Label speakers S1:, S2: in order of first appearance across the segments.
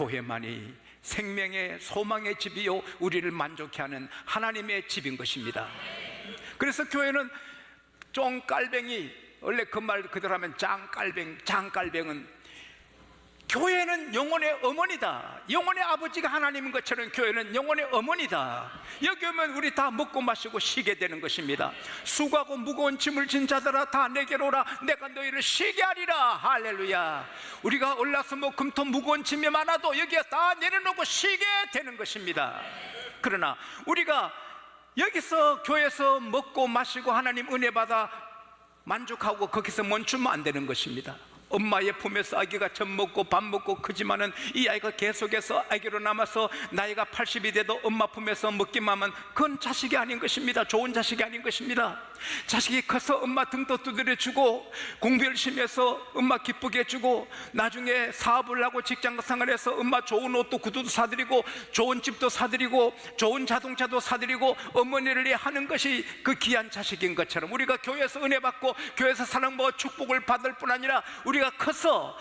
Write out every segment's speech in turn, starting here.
S1: 교회만이 생명의 소망의 집이요 우리를 만족해 하는 하나님의 집인 것입니다. 그래서 교회는 쫑깔뱅이, 원래 그 말 그대로 하면 장깔뱅은 교회는 영혼의 어머니다. 영혼의 아버지가 하나님인 것처럼 교회는 영혼의 어머니다. 여기 오면 우리 다 먹고 마시고 쉬게 되는 것입니다. 수고하고 무거운 짐을 진 자들아 다 내게로 오라. 내가 너희를 쉬게 하리라. 할렐루야. 우리가 올라서 금토 무거운 짐이 많아도 여기에 다 내려놓고 쉬게 되는 것입니다. 그러나 우리가 여기서 교회에서 먹고 마시고 하나님 은혜 받아 만족하고 거기서 멈추면 안 되는 것입니다. 엄마의 품에서 아기가 젖 먹고 밥 먹고 크지만은 이 아이가 계속해서 아기로 남아서 나이가 80이 돼도 엄마 품에서 먹기만 하면 그건 자식이 아닌 것입니다. 좋은 자식이 아닌 것입니다. 자식이 커서 엄마 등도 두드려주고 공부 열심히 해서 엄마 기쁘게 해주고 나중에 사업을 하고 직장생활을 해서 엄마 좋은 옷도 구두도 사드리고 좋은 집도 사드리고 좋은 자동차도 사드리고 어머니를 위해 하는 것이 그 귀한 자식인 것처럼 우리가 교회에서 은혜 받고 교회에서 사랑받고 축복을 받을 뿐 아니라 우리가 커서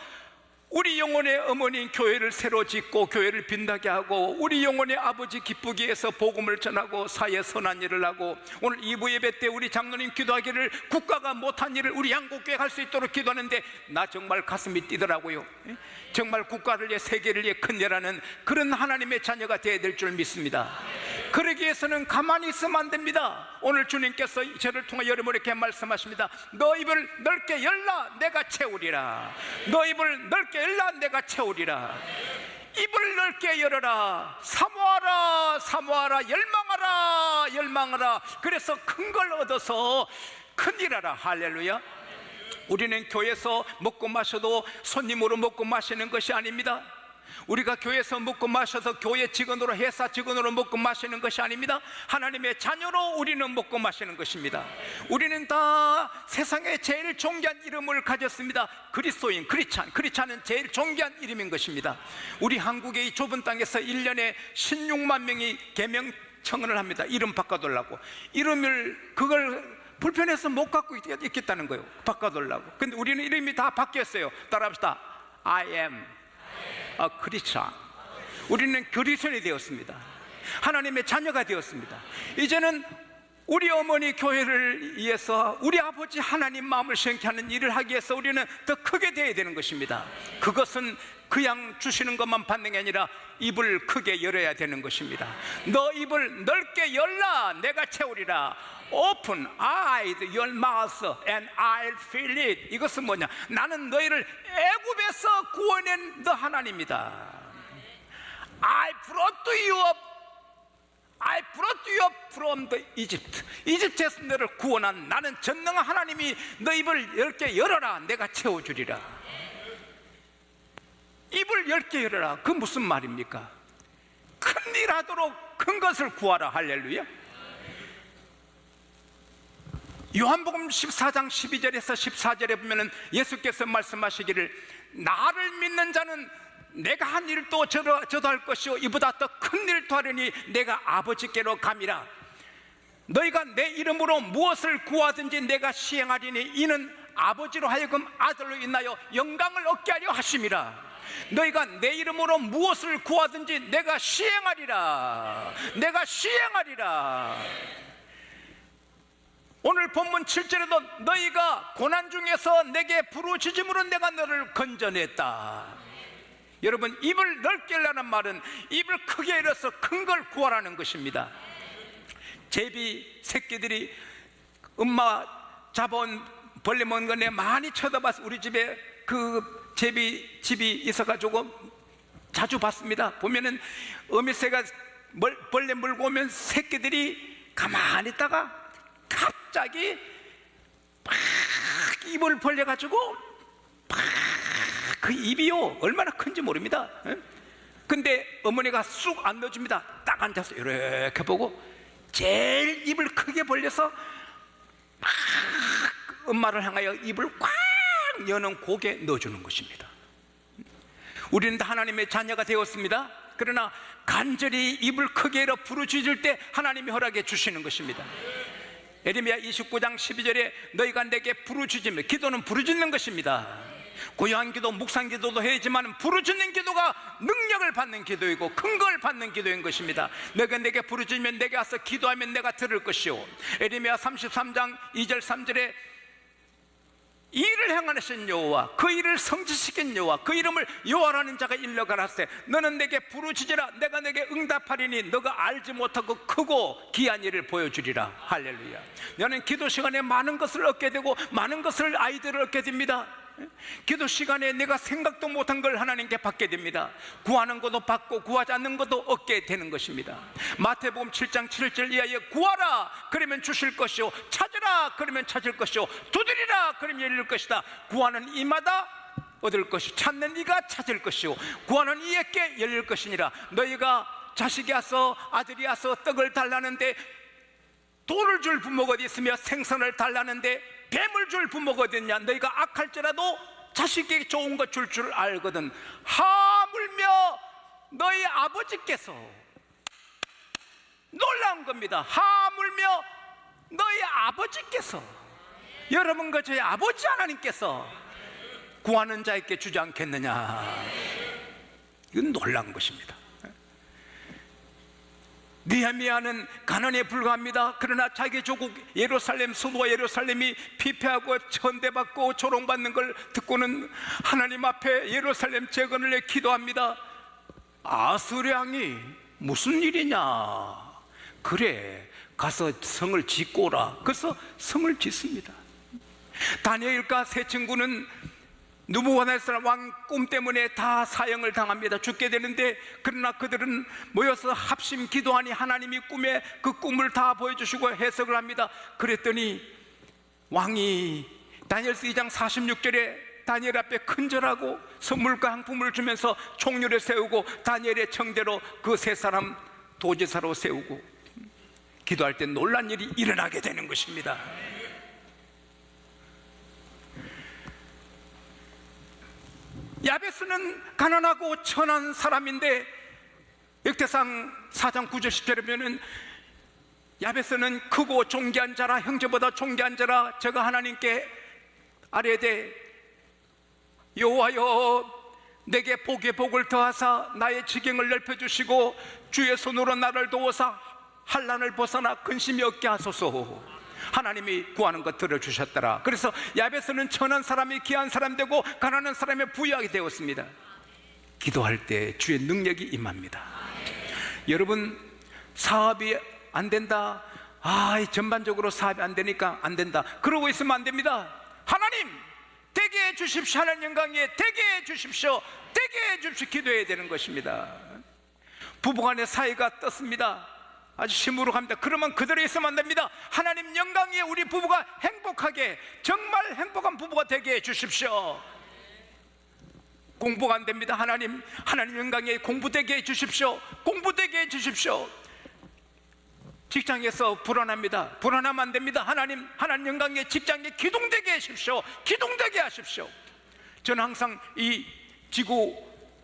S1: 우리 영혼의 어머니인 교회를 새로 짓고 교회를 빛나게 하고 우리 영혼의 아버지 기쁘게 해서 복음을 전하고 사회에 선한 일을 하고 오늘 2부 예배 때 우리 장로님 기도하기를 국가가 못한 일을 우리 양곡교회 할 수 있도록 기도하는데 나 정말 가슴이 뛰더라고요. 정말 국가를 위해 세계를 위해 큰 일하는 그런 하나님의 자녀가 되어야 될 줄 믿습니다. 그러기 위해서는 가만히 있으면 안 됩니다. 오늘 주님께서 저를 통해 여러분 이렇게 말씀하십니다. 너 입을 넓게 열라 내가 채우리라. 너 입을 넓게 열라 내가 채우리라. 입을 넓게 열어라. 사모하라 사모하라. 열망하라 열망하라. 그래서 큰 걸 얻어서 큰일하라. 할렐루야. 우리는 교회에서 먹고 마셔도 손님으로 먹고 마시는 것이 아닙니다. 우리가 교회에서 먹고 마셔서 교회 직원으로 회사 직원으로 먹고 마시는 것이 아닙니다. 하나님의 자녀로 우리는 먹고 마시는 것입니다. 우리는 다 세상에 제일 존귀한 이름을 가졌습니다. 그리스도인, 크리스찬은 제일 존귀한 이름인 것입니다. 우리 한국의 이 좁은 땅에서 1년에 16만 명이 개명청원을 합니다. 이름 바꿔달라고. 이름을 그걸 불편해서 못 갖고 있겠다는 거예요. 바꿔달라고. 근데 우리는 이름이 다 바뀌었어요. 따라합시다. I am a Christian. 우리는 그리스도인이 되었습니다. 하나님의 자녀가 되었습니다. 이제는 우리 어머니 교회를 위해서 우리 아버지 하나님 마음을 시원케 하는 일을 하기 위해서 우리는 더 크게 되어야 되는 것입니다. 그것은 그냥 주시는 것만 받는 게 아니라 입을 크게 열어야 되는 것입니다. 너 입을 넓게 열라 내가 채우리라. Open eyed your mouth and I'll fill it. 이것은 뭐냐? 나는 너희를 애굽에서 구원한 너 하나님이다. I brought you up from the Egypt. 이집트에서 너를 구원한 나는 전능한 하나님이 너 입을 10개 열어라 내가 채워주리라. 입을 10개 열어라. 그 무슨 말입니까? 큰 일 하도록 큰 것을 구하라. 할렐루야. 요한복음 14장 12절에서 14절에 보면은 예수께서 말씀하시기를 나를 믿는 자는 내가 한 일도 저도 할 것이요 이보다 더 큰 일도 하려니 내가 아버지께로 감이라. 너희가 내 이름으로 무엇을 구하든지 내가 시행하리니 이는 아버지로 하여금 아들로 인하여 영광을 얻게 하려 하심이라. 너희가 내 이름으로 무엇을 구하든지 내가 시행하리라. 내가 시행하리라. 오늘 본문 7절에도 너희가 고난 중에서 내게 부르짖음으로 내가 너를 건져냈다. 여러분, 입을 넓게 열라는 말은 입을 크게 열어서 큰 걸 구하라는 것입니다. 제비 새끼들이 엄마 잡아온 벌레 먹는 거 내가 많이 쳐다봤어. 우리 집에 그 제비 집이 있어가지고 자주 봤습니다. 보면은 어미새가 벌레 물고 오면 새끼들이 가만히 있다가 갑자기 팍 입을 벌려가지고 팍 그 입이요 얼마나 큰지 모릅니다. 근데 어머니가 쑥 안 넣어줍니다. 딱 앉아서 이렇게 보고 제일 입을 크게 벌려서 막 엄마를 향하여 입을 꽉 여는 고개 넣어주는 것입니다. 우리는 다 하나님의 자녀가 되었습니다. 그러나 간절히 입을 크게 열어 부르짖을 때 하나님이 허락해 주시는 것입니다. 예레미야 29장 12절에 너희가 내게 부르짖으며, 기도는 부르짖는 것입니다. 고요한 기도, 묵상 기도도 해야지만 부르짖는 기도가 능력을 받는 기도이고 큰 걸 받는 기도인 것입니다. 내가 내게 부르짖으면 내게 와서 기도하면 내가 들을 것이요. 에레미야 33장 2절 3절에 이 일을 행하신 여호와, 그 일을 성취시킨 여호와, 그 이름을 여호와라는 자가 일러가라세 너는 내게 부르짖으라 내가 내게 응답하리니 너가 알지 못하고 크고 귀한 일을 보여주리라. 할렐루야. 너는 기도 시간에 많은 것을 얻게 되고 많은 것을 아이들을 얻게 됩니다. 기도 시간에 내가 생각도 못한 걸 하나님께 받게 됩니다. 구하는 것도 받고 구하지 않는 것도 얻게 되는 것입니다. 마태복음 7장 7절 이하에 구하라 그러면 주실 것이요, 찾으라 그러면 찾을 것이요, 두드리라 그러면 열릴 것이다. 구하는 이마다 얻을 것이요, 찾는 이가 찾을 것이요, 구하는 이에게 열릴 것이니라. 너희가 자식이 와서 아들이 와서 떡을 달라는데 돌을 줄 부모가 어디 있으며 생선을 달라는데 뱀을 줄 부모가 어디 있냐. 너희가 악할지라도 자식에게 좋은 것 줄 줄 알거든. 하물며 너희 아버지께서, 놀라운 겁니다. 하물며 너희 아버지께서, 여러분과 저희 아버지 하나님께서 구하는 자에게 주지 않겠느냐. 이건 놀라운 것입니다. 느헤미야는 가난에 불과합니다. 그러나 자기 조국 예루살렘, 수도 예루살렘이 피폐하고 천대받고 조롱받는 걸 듣고는 하나님 앞에 예루살렘 재건을 해 기도합니다. 아수르 왕이 무슨 일이냐. 그래 가서 성을 짓고 오라. 그래서 성을 짓습니다. 다니엘과 세 친구는 느부갓네살 왕 꿈 때문에 다 사형을 당합니다. 죽게 되는데, 그러나 그들은 모여서 합심 기도하니 하나님이 꿈에 그 꿈을 다 보여주시고 해석을 합니다. 그랬더니 왕이 다니엘서 2장 46절에 다니엘 앞에 큰절하고 선물과 상품을 주면서 총률에 세우고 다니엘의 청대로 그 세 사람 도지사로 세우고 기도할 때 놀란 일이 일어나게 되는 것입니다. 야베스는 가난하고 천한 사람인데 역대상 4장 9절 10절에 보면 야베스는 크고 존귀한 자라, 형제보다 존귀한 자라, 제가 하나님께 아뢰되 여호와여 내게 복에 복을 더하사 나의 지경을 넓혀주시고 주의 손으로 나를 도우사 환난을 벗어나 근심이 없게 하소서. 하나님이 구하는 것 들어주셨더라. 그래서 야베스는 천한 사람이 귀한 사람 되고 가난한 사람이 부유하게 되었습니다. 기도할 때 주의 능력이 임합니다. 여러분, 사업이 안 된다, 전반적으로 사업이 안 되니까 안 된다, 그러고 있으면 안 됩니다. 하나님 되게 해 주십시오. 하나님 영광에 되게 해 주십시오. 되게 해 주십시오. 기도해야 되는 것입니다. 부부간의 사이가 떴습니다. 아주 시무룩합니다. 그러면 그대로 있으면 안 됩니다. 하나님 영광에 우리 부부가 행복하게, 정말 행복한 부부가 되게 해 주십시오. 공부가 안 됩니다. 하나님 영광에 공부되게 해 주십시오. 공부되게 해 주십시오. 직장에서 불안합니다. 불안하면 안 됩니다. 하나님 영광에 직장에 기둥되게 하십시오. 기둥되게 하십시오. 저는 항상 이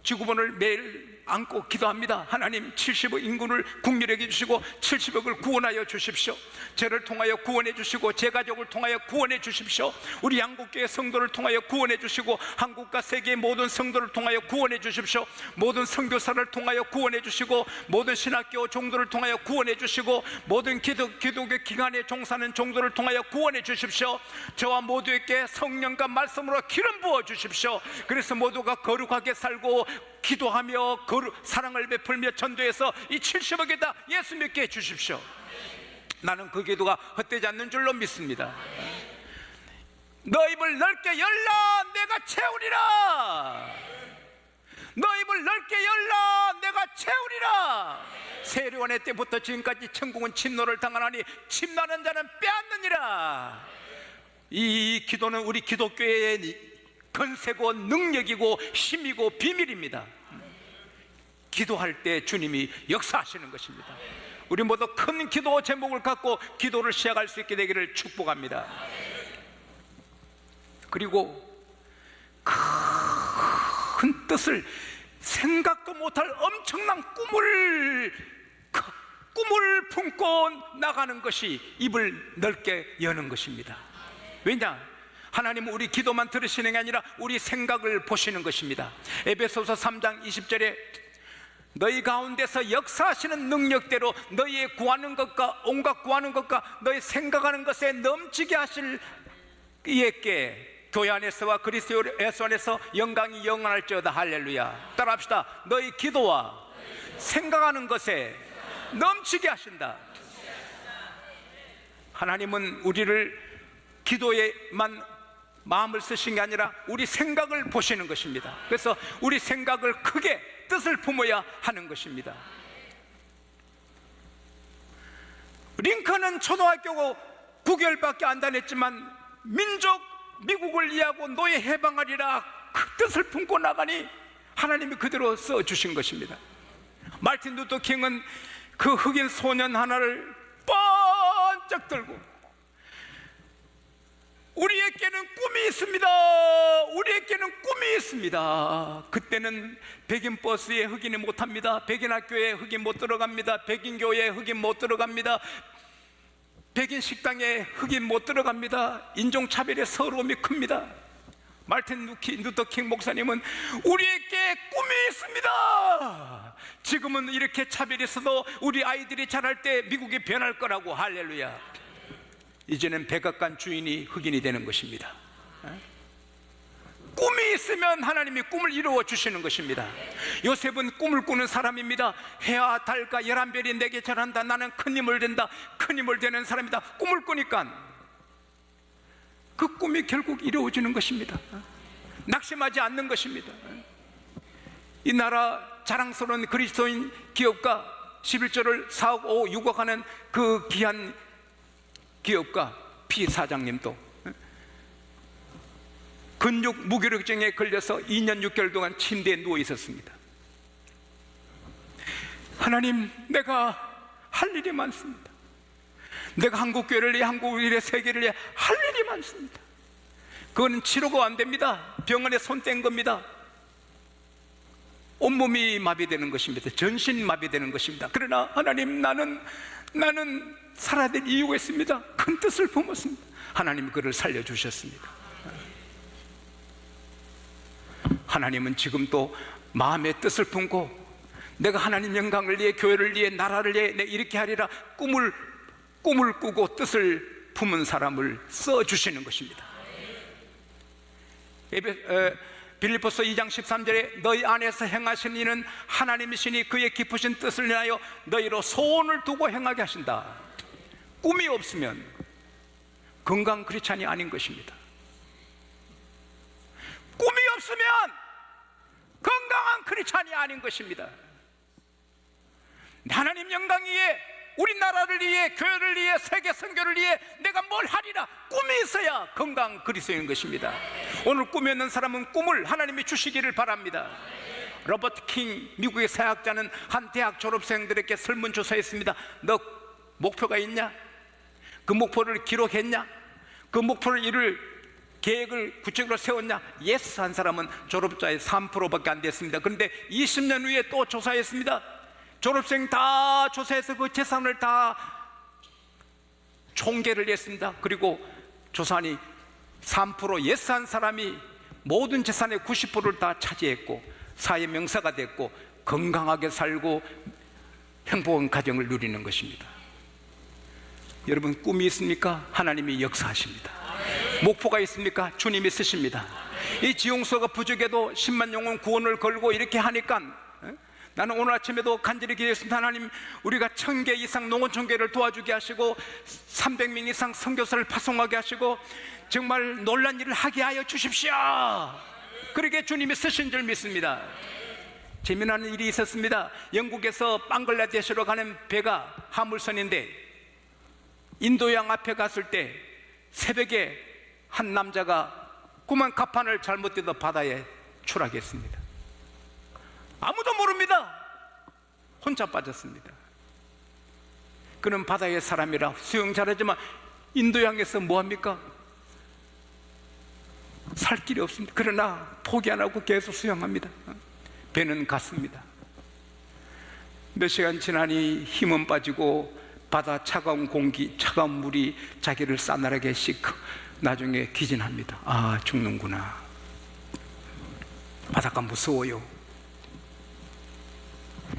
S1: 지구본을 매일 안고 기도합니다. 하나님 70억 인구를 국민에게 주시고 70억을 구원하여 주십시오. 저를 통하여 구원해 주시고 제 가족을 통하여 구원해 주십시오. 우리 양국교회 성도를 통하여 구원해 주시고 한국과 세계의 모든 성도를 통하여 구원해 주십시오. 모든 선교사를 통하여 구원해 주시고 모든 신학교 종도를 통하여 구원해 주시고 모든 기독교 기관에 종사하는 종도를 통하여 구원해 주십시오. 저와 모두에게 성령과 말씀으로 기름 부어 주십시오. 그래서 모두가 거룩하게 살고 기도하며 사랑을 베풀며 전도해서 이 70억에다 예수 믿게 해주십시오. 나는 그 기도가 헛되지 않는 줄로 믿습니다. 너 입을 넓게 열라 내가 채우리라. 너 입을 넓게 열라 내가 채우리라. 세례원의 때부터 지금까지 천국은 침노를 당하나니 침나는 자는 빼앗느니라. 이 기도는 우리 기독교의 건세고 능력이고 힘이고 비밀입니다. 기도할 때 주님이 역사하시는 것입니다. 우리 모두 큰 기도 제목을 갖고 기도를 시작할 수 있게 되기를 축복합니다. 그리고 큰 뜻을, 생각도 못할 엄청난 꿈을 품고 나가는 것이 입을 넓게 여는 것입니다. 왜냐? 하나님은 우리 기도만 들으시는 게 아니라 우리 생각을 보시는 것입니다. 에베소서 3장 20절에 너희 가운데서 역사하시는 능력대로 너희의 구하는 것과 온갖 구하는 것과 너희 생각하는 것에 넘치게 하실 이에게 교회 안에서와 그리스도 예수 안에서 영광이 영원할지어다. 할렐루야. 따라합시다. 너희 기도와 생각하는 것에 넘치게 하신다. 하나님은 우리를 기도에만 마음을 쓰신 게 아니라 우리 생각을 보시는 것입니다. 그래서 우리 생각을 크게 뜻을 품어야 하는 것입니다. 링컨은 초등학교 9개월밖에 안 다녔지만 미국을 이해하고 노예 해방하리라 그 뜻을 품고 나가니 하나님이 그대로 써주신 것입니다. 마틴 루터 킹은 그 흑인 소년 하나를 번쩍 들고 우리에게는 꿈이 있습니다. 우리에게는 꿈이 있습니다. 그때는 백인 버스에 흑인이 못 탑니다. 백인 학교에 흑인 못 들어갑니다. 백인 교회에 흑인 못 들어갑니다. 백인 식당에 흑인 못 들어갑니다. 인종차별의 서러움이 큽니다. 마틴 루터 킹 목사님은 우리에게 꿈이 있습니다. 지금은 이렇게 차별이 있어도 우리 아이들이 자랄 때 미국이 변할 거라고. 할렐루야. 이제는 백악관 주인이 흑인이 되는 것입니다. 꿈이 있으면 하나님이 꿈을 이루어 주시는 것입니다. 요셉은 꿈을 꾸는 사람입니다. 해와 달과 11별이 내게 절한다. 나는 큰 힘을 된다. 큰 힘을 되는 사람이다. 꿈을 꾸니까 그 꿈이 결국 이루어지는 것입니다. 낙심하지 않는 것입니다. 이 나라 자랑스러운 그리스도인 기업가 11조를 4억 5억 6억 하는 그 귀한 기업가 피 사장님도 근육 무기력증에 걸려서 2년 6개월 동안 침대에 누워 있었습니다. 하나님, 내가 할 일이 많습니다. 내가 한국교회를 위해, 한국을 위해, 세계를 위해 할 일이 많습니다. 그거는 치료가 안 됩니다. 병원에 손 뗀 겁니다. 온몸이 마비되는 것입니다. 전신 마비되는 것입니다. 그러나 하나님, 나는 살아야 될 이유가 있습니다. 큰 뜻을 품었습니다. 하나님 그를 살려주셨습니다. 하나님은 지금도 마음의 뜻을 품고 내가 하나님 영광을 위해, 교회를 위해, 나라를 위해 내가 이렇게 하리라 꿈을 꾸고 뜻을 품은 사람을 써주시는 것입니다. 빌립보서 2장 13절에 너희 안에서 행하신 이는 하나님이시니 그의 깊으신 뜻을 인하여 너희로 소원을 두고 행하게 하신다. 꿈이 없으면 건강 크리스찬이 아닌 것입니다. 꿈이 없으면 건강한 크리스찬이 아닌 것입니다. 하나님 영광 위에, 우리나라를 위해, 교회를 위해, 세계 선교를 위해 내가 뭘 하리라 꿈이 있어야 건강 그리스도인 것입니다. 오늘 꿈이 없는 사람은 꿈을 하나님이 주시기를 바랍니다. 로버트 킹 미국의 사학자는 한 대학 졸업생들에게 설문조사했습니다. 너 목표가 있냐? 그 목표를 기록했냐? 그 목표를 이룰 계획을 구체적으로 세웠냐? 예스 한 사람은 졸업자의 3%밖에 안 됐습니다. 그런데 20년 후에 또 조사했습니다. 졸업생 다 조사해서 그 재산을 다 총계를 했습니다. 그리고 조사하니 3% 예스 한 사람이 모든 재산의 90%를 다 차지했고 사회 명사가 됐고 건강하게 살고 행복한 가정을 누리는 것입니다. 여러분, 꿈이 있습니까? 하나님이 역사하십니다. 목표가 있습니까? 주님이 쓰십니다. 이 지용서가 부족해도 10만 영혼 구원을 걸고 이렇게 하니까 나는 오늘 아침에도 간절히 기도했습니다. 하나님, 우리가 1000개 이상 농어촌교회를 도와주게 하시고 300명 이상 선교사를 파송하게 하시고 정말 놀란 일을 하게 하여 주십시오. 그렇게 주님이 쓰신 줄 믿습니다. 재미난 일이 있었습니다. 영국에서 방글라데시로 가는 배가 화물선인데 인도양 앞에 갔을 때 새벽에 한 남자가 그만 갑판을 잘못 떼서 바다에 추락했습니다. 아무도 모릅니다. 혼자 빠졌습니다. 그는 바다의 사람이라 수영 잘하지만 인도양에서 뭐합니까? 살 길이 없습니다. 그러나 포기 안 하고 계속 수영합니다. 배는 갔습니다. 몇 시간 지나니 힘은 빠지고 바다 차가운 공기, 차가운 물이 자기를 싸늘하게 씻고 나중에 기진합니다. 아, 죽는구나. 바닷가 무서워요.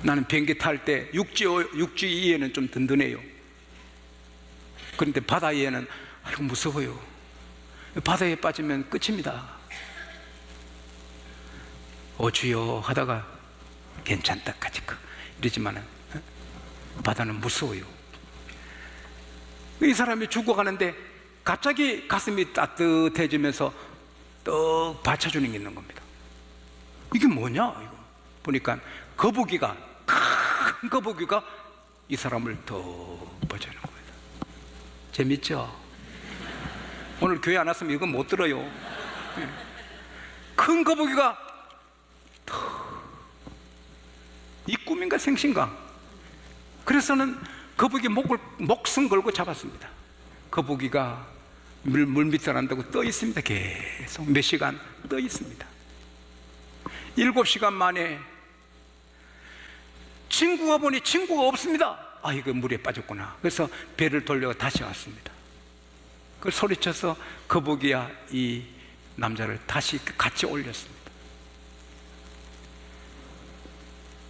S1: 나는 비행기 탈 때 육지 위에는 좀 든든해요. 그런데 바다 위에는 아이고 무서워요. 바다에 빠지면 끝입니다. 주여 하다가 괜찮다 까짓거 이러지만은 바다는 무서워요. 이 사람이 죽어가는데 갑자기 가슴이 따뜻해지면서 떡 받쳐주는 게 있는 겁니다. 이게 뭐냐? 이거 보니까 거북이가, 큰 거북이가 이 사람을 더 받쳐주는 겁니다. 재밌죠? 오늘 교회 안 왔으면 이건 못 들어요. 큰 거북이가 이 꿈인가 생신가? 그래서는 거북이 목숨 걸고 잡았습니다. 거북이가 물 밑에 난다고 떠 있습니다. 계속 몇 시간 떠 있습니다. 7시간 만에 친구가 보니 친구가 없습니다. 아, 이거 물에 빠졌구나. 그래서 배를 돌려 다시 왔습니다. 그걸 소리쳐서 거북이야 이 남자를 다시 같이 올렸습니다.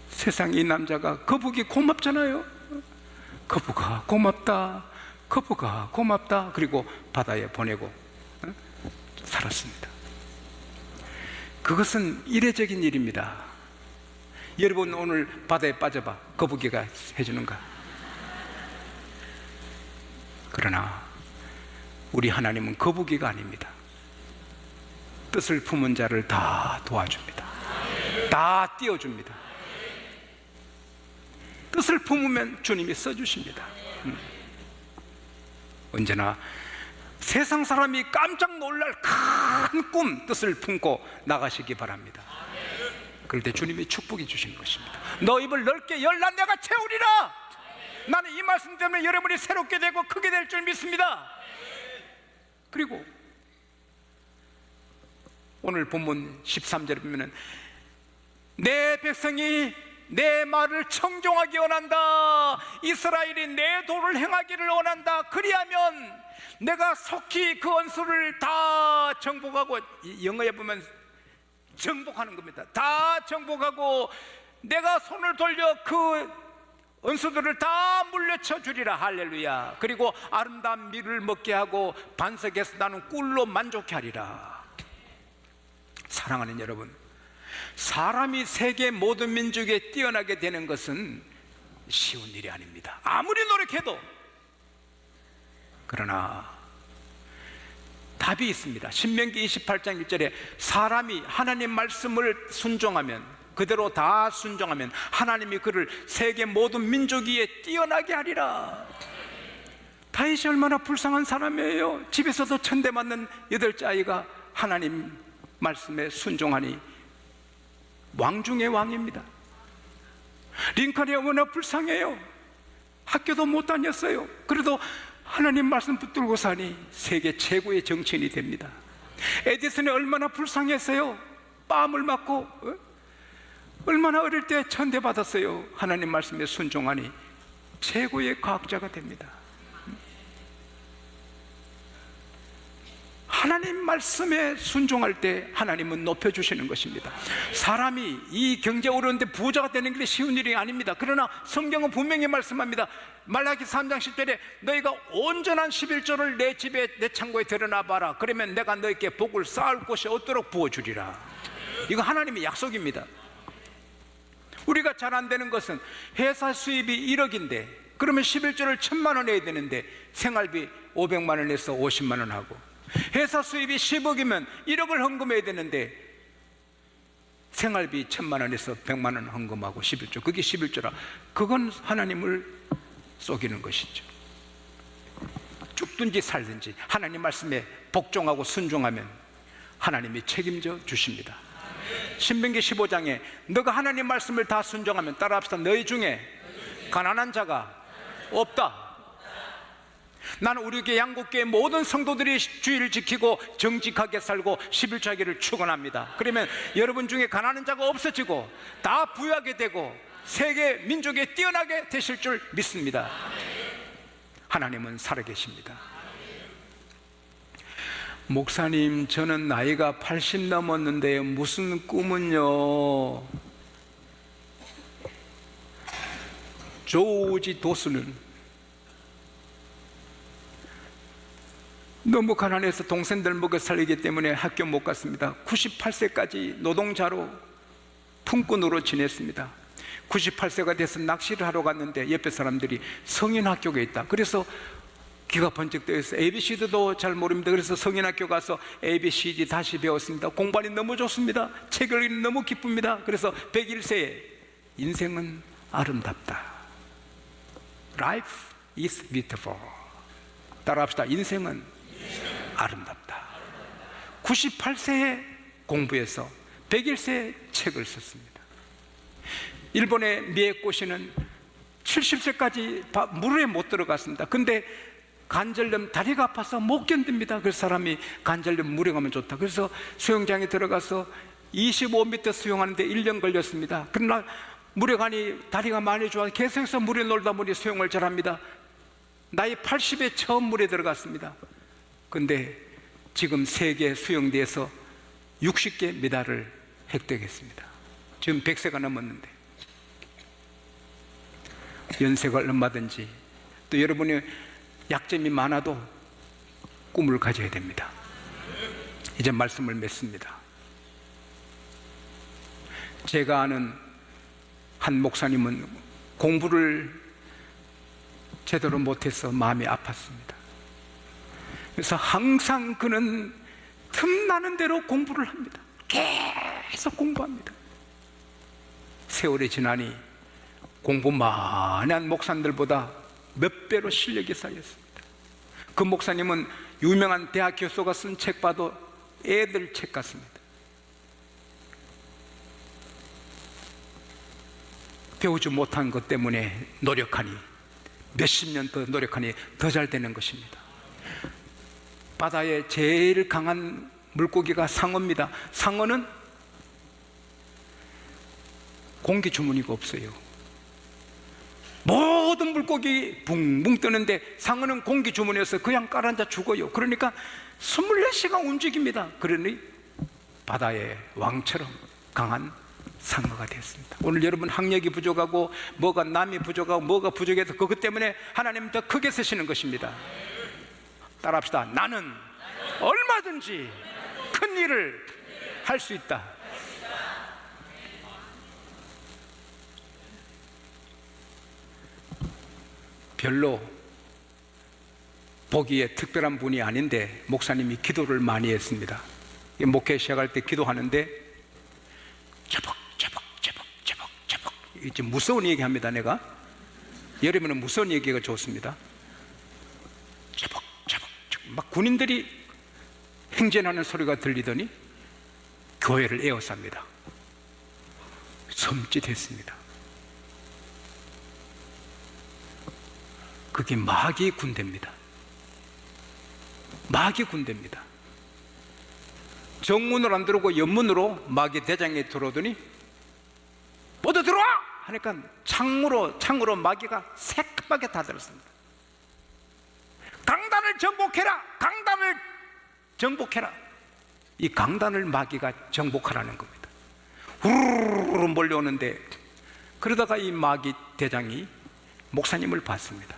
S1: 세상에 이 남자가 거북이 고맙잖아요. 거북아 고맙다, 거북아 고맙다. 그리고 바다에 보내고 살았습니다. 그것은 이례적인 일입니다. 여러분 오늘 바다에 빠져봐. 거북이가 해주는가? 그러나 우리 하나님은 거북이가 아닙니다. 뜻을 품은 자를 다 도와줍니다. 다 띄워줍니다. 뜻을 품으면 주님이 써주십니다. 언제나 세상 사람이 깜짝 놀랄 큰 꿈, 뜻을 품고 나가시기 바랍니다. 그럴 때 주님이 축복해 주시는 것입니다. 너 입을 넓게 열라 내가 채우리라. 나는 이 말씀 때문에 여러분이 새롭게 되고 크게 될 줄 믿습니다. 그리고 오늘 본문 13절에 보면 내 백성이 내 말을 청종하기 원한다. 이스라엘이 내 도를 행하기를 원한다. 그리하면 내가 속히 그 원수를 다 정복하고, 영어에 보면 정복하는 겁니다. 다 정복하고 내가 손을 돌려 그 원수들을 다 물려쳐 주리라. 할렐루야. 그리고 아름다운 밀을 먹게 하고 반석에서 나는 꿀로 만족케 하리라. 사랑하는 여러분, 사람이 세계 모든 민족에 뛰어나게 되는 것은 쉬운 일이 아닙니다. 아무리 노력해도. 그러나 답이 있습니다. 신명기 28장 1절에 사람이 하나님 말씀을 순종하면, 그대로 다 순종하면 하나님이 그를 세계 모든 민족 위에 뛰어나게 하리라. 다윗이 얼마나 불쌍한 사람이에요. 집에서도 천대 맞는 8째 아이가 하나님 말씀에 순종하니 왕 중의 왕입니다. 링컨이 얼마나 불쌍해요. 학교도 못 다녔어요. 그래도 하나님 말씀 붙들고 사니 세계 최고의 정치인이 됩니다. 에디슨이 얼마나 불쌍했어요. 뺨을 맞고 얼마나 어릴 때 천대받았어요. 하나님 말씀에 순종하니 최고의 과학자가 됩니다. 하나님 말씀에 순종할 때 하나님은 높여주시는 것입니다. 사람이 이 경제 어려운데 부자가 되는 게 쉬운 일이 아닙니다. 그러나 성경은 분명히 말씀합니다. 말라기 3장 10절에 너희가 온전한 11조를 내 집에 내 창고에 들여놔봐라. 그러면 내가 너희에게 복을 쌓을 곳이 없도록 부어주리라. 이거 하나님의 약속입니다. 우리가 잘 안 되는 것은 회사 수입이 1억인데 그러면 11조를 1,000만 원 해야 되는데 생활비 500만 원에서 50만 원 하고, 회사 수입이 10억이면 1억을 헌금해야 되는데 생활비 1,000만 원에서 100만 원 헌금하고 11조, 그게 11조라. 그건 하나님을 속이는 것이죠. 죽든지 살든지 하나님 말씀에 복종하고 순종하면 하나님이 책임져 주십니다. 신명기 15장에 너가 하나님 말씀을 다 순종하면, 따라합시다. 너희 중에 가난한 자가 없다. 나는 우리 교회 양국교회 모든 성도들이 주의를 지키고 정직하게 살고 11조하기를 축원합니다. 그러면 여러분 중에 가난한 자가 없어지고 다 부유하게 되고 세계 민족에 뛰어나게 되실 줄 믿습니다. 하나님은 살아계십니다. 목사님, 저는 나이가 80 넘었는데 무슨 꿈은요? 조지 도스는 너무 가난해서 동생들 먹여 살리기 때문에 학교 못 갔습니다. 98세까지 노동자로 품꾼으로 지냈습니다. 98세가 돼서 낚시를 하러 갔는데 옆에 사람들이 성인학교가 있다. 그래서 귀가 번쩍 뜨여서 ABCD도 잘 모릅니다. 그래서 성인학교 가서 ABCD 다시 배웠습니다. 공부하니 너무 좋습니다. 책 읽기는 너무 기쁩니다. 그래서 101세에 인생은 아름답다. Life is beautiful. 따라합시다. 인생은 아름답다. 98세에 공부해서 101세에 책을 썼습니다. 일본의 미에코시는 70세까지 물에 못 들어갔습니다. 근데 관절염, 다리가 아파서 못 견딥니다. 그래서 사람이 관절염 물에 가면 좋다. 그래서 수영장에 들어가서 25m 수영하는데 1년 걸렸습니다. 그러나 물에 가니 다리가 많이 좋아서 계속해서 물에 놀다 보니 수영을 잘합니다. 나이 80에 처음 물에 들어갔습니다. 근데 지금 세계 수영대에서 60개 메달을 획득했습니다. 지금 100세가 넘었는데 연세가 얼마든지, 또 여러분이 약점이 많아도 꿈을 가져야 됩니다. 이제 말씀을 맺습니다. 제가 아는 한 목사님은 공부를 제대로 못해서 마음이 아팠습니다. 그래서 항상 그는 틈나는 대로 공부를 합니다. 계속 공부합니다. 세월이 지나니 공부 많이 한 목사님들보다 몇 배로 실력이 쌓였습니다. 그 목사님은 유명한 대학 교수가 쓴 책 봐도 애들 책 같습니다. 배우지 못한 것 때문에 노력하니, 몇십 년 더 노력하니 더 잘 되는 것입니다. 바다에 제일 강한 물고기가 상어입니다. 상어는 공기 주머니가 없어요. 모든 물고기 붕붕 뜨는데 상어는 공기 주머니에서 그냥 깔아앉아 죽어요. 그러니까 24시간 움직입니다. 그러니 바다의 왕처럼 강한 상어가 됐습니다. 오늘 여러분 학력이 부족하고 뭐가 남이 부족하고 뭐가 부족해서 그것 때문에 하나님 더 크게 쓰시는 것입니다. 따라합시다. 나는 얼마든지 큰 일을 할 수 있다. 별로 보기에 특별한 분이 아닌데 목사님이 기도를 많이 했습니다. 목회 시작할 때 기도하는데 제복 이제 무서운 얘기합니다. 내가 여름에는 무서운 얘기가 좋습니다. 제복 막 군인들이 행진하는 소리가 들리더니 교회를 에워쌉니다. 섬찟했습니다. 그게 마귀 군대입니다. 마귀 군대입니다. 정문으로 안 들어오고 옆문으로 마귀 대장에 들어오더니 모두 들어와! 하니까 창으로 마귀가 새까맣게 다 들었습니다. 강단을 정복해라! 강단을 정복해라! 이 강단을 마귀가 정복하라는 겁니다. 후루룩 몰려오는데, 그러다가 이 마귀 대장이 목사님을 봤습니다.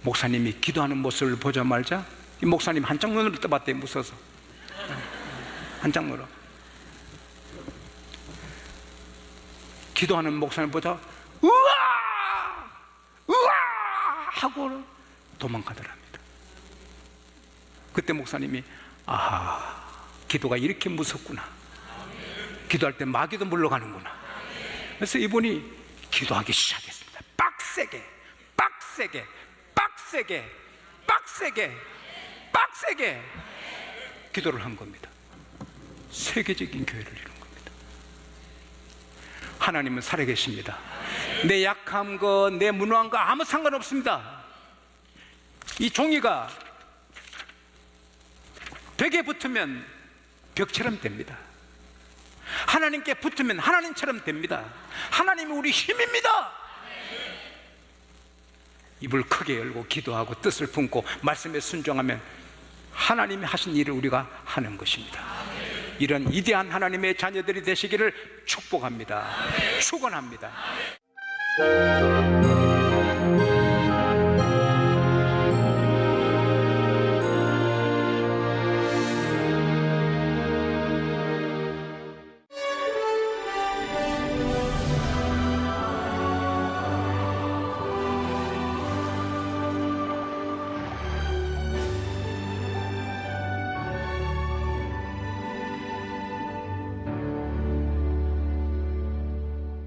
S1: 목사님이 기도하는 모습을 보자마자 이 목사님 한짝 눈으로 떠봤대요. 무서워서 한짝 눈으로 기도하는 목사님 보자 우와 하고 도망가더랍니다. 그때 목사님이 아하, 기도가 이렇게 무섭구나. 기도할 때 마귀도 물러가는구나. 그래서 이분이 기도하기 시작했습니다. 빡세게 기도를 한 겁니다. 세계적인 교회를 이룬 겁니다. 하나님은 살아계십니다. 내 약함과 내 무능함과 아무 상관없습니다. 이 종이가 벽에 붙으면 벽처럼 됩니다. 하나님께 붙으면 하나님처럼 됩니다. 하나님이 우리 힘입니다. 입을 크게 열고 기도하고 뜻을 품고 말씀에 순종하면 하나님이 하신 일을 우리가 하는 것입니다. 이런 위대한 하나님의 자녀들이 되시기를 축복합니다. 축원합니다.